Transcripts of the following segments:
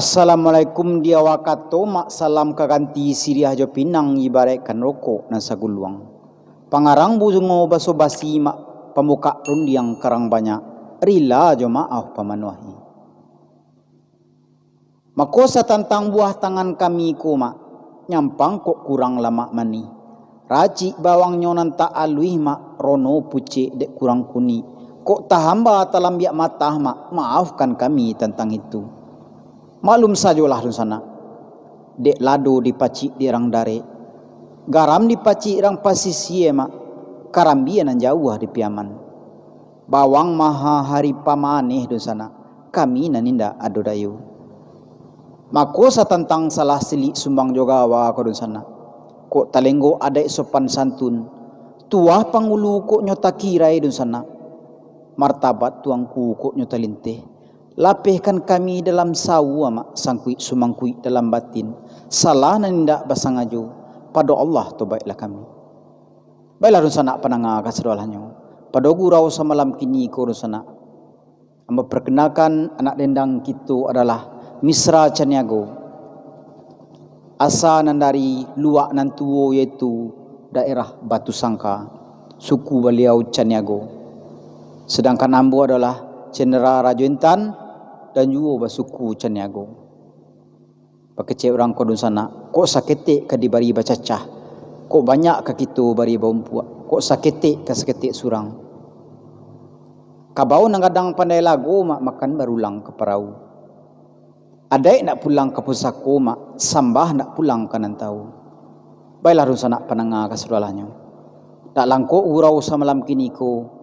Assalamualaikum dia wakato mak salam kaganti siriah jo pinang ibaratkan rokok na saguluang. Pangarang bujungo baso basi mak pemuka rundiang karang banyak rila jo maaf pamanuahi. Makosa tantang buah tangan kami ko mak nyampang kok kurang lama mani. Raci bawang nyonan tak alui mak rono puce dek kurang kuni. Kok tahamba talam biak matah mak maafkan kami tentang itu. Maklum sajalah dun sana. Dek lado dipacik di rang dare. Garam dipacik rang pasisie mak. Karambian nan jauh di piaman. Bawang maha hari pamaneh dun sana. Kami naninda ado dayu. Makosa tentang salah silik sumbang juga wa ko dun sana. Kok talenggo adai sopan santun. Tuah pangulu kok nyota kirai dun sana. Martabat tuangku kok nyota linteh. Lapehkan kami dalam sawu mak sangkui sumangkui dalam batin. Salah nanindak basangaju pada Allah tu baiklah kami. Baiklah rusana pananga kasdoalhanyo. Pada gurau semalam kini ko rusana. Amba perkenalkan anak dendang kita adalah Misra Caniago. Asa nan dari luak nan tuo yaitu daerah Batu Sangka, suku beliau Caniago. Sedangkan ambo adalah Cendera Rajo Intan dan juga basuku Caniago. Pakecek orang kodun sana, kok saketik ka dibari bacacah, kok banyak ka kita bari baumpuak, kok saketik ka saketik surang. Kabau nangadang pandai lagu mak makan barulang ke parau. Adai nak pulang ke pusako mak sambah nak pulang ke nantau. Baiklah rusana pananga kasuralahnya. Tak langko urau samalam kini ko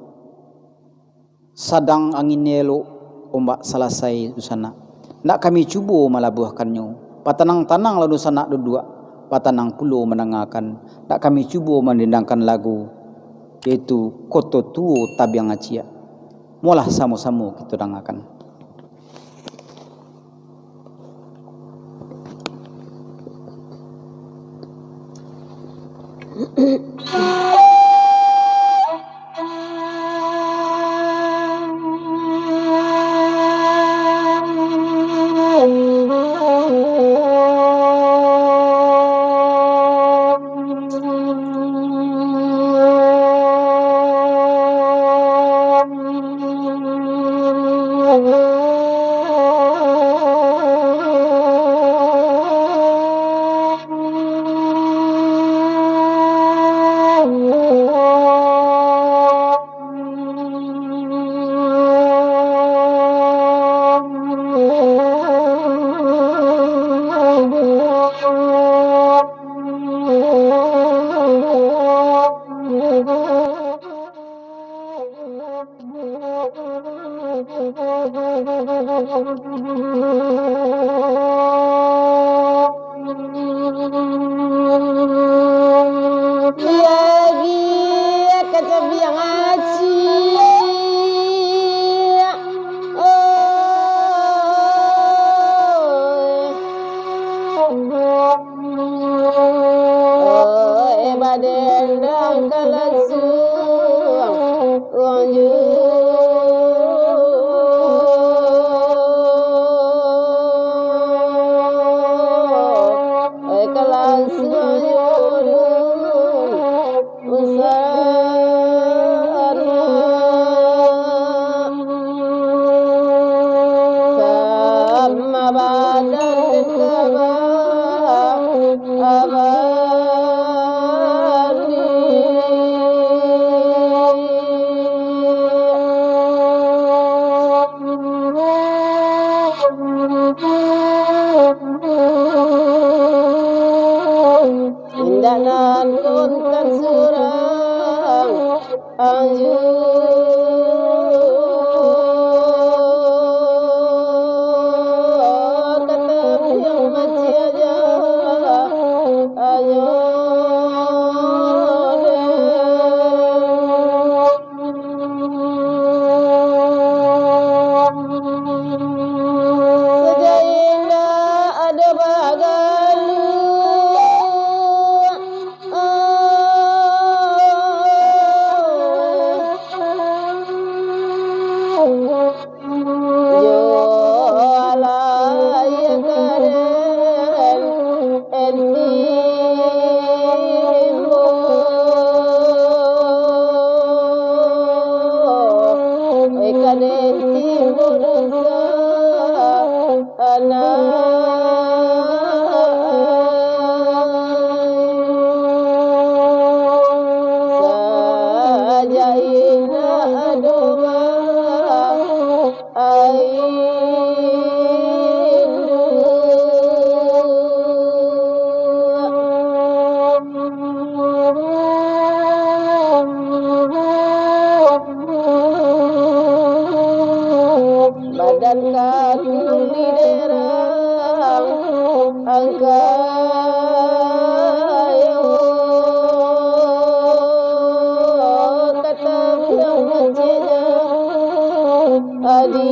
sadang angin nelo ombak selesai di sana. Nak kami cuba malabuhkannya. Patanang-tanang lalu sana dua. Patanang pulau menangakan. Nak kami cuba mendendangkan lagu. Yaitu Koto Tuo Tabiang Acia. Mulah sama-sama kita dengarkan. kaden timbul sajaina doa badan katul di derang angkayo kata bilang macetnya adi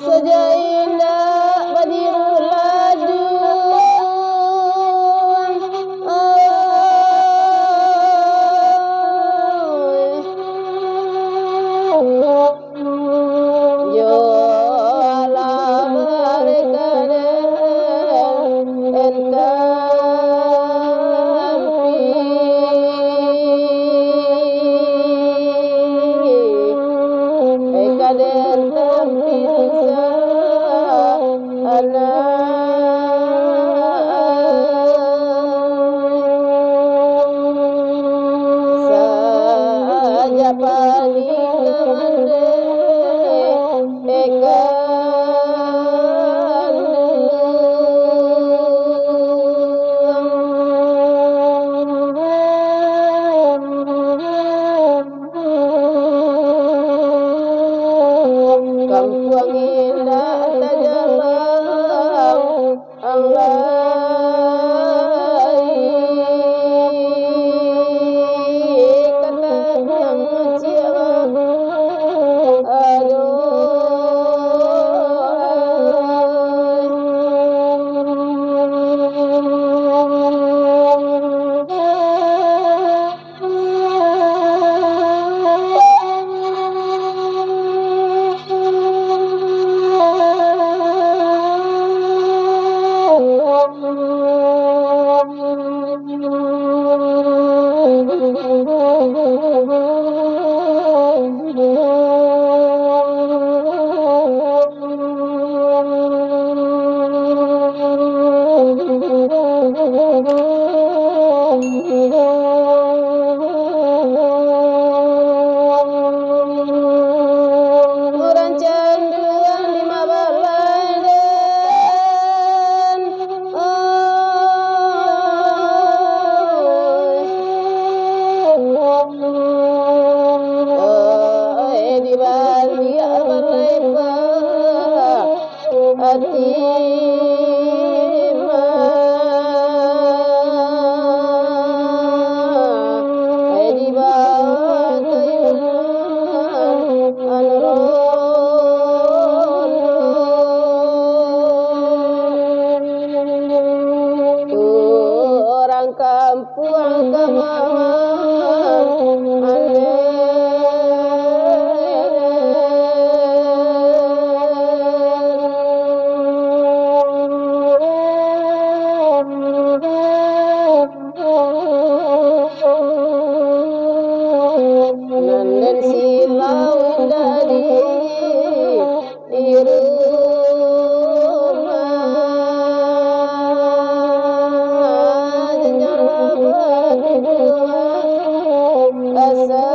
sajaina badirul laju joala barekade entampi kaden tampisa saja paningande kampung indah tajalang kata yang siapa Kurang canduan 15 Leiden di Bali berlepa hati di bawah orang kampung Nanden silau dari rumah jenjara berdua asa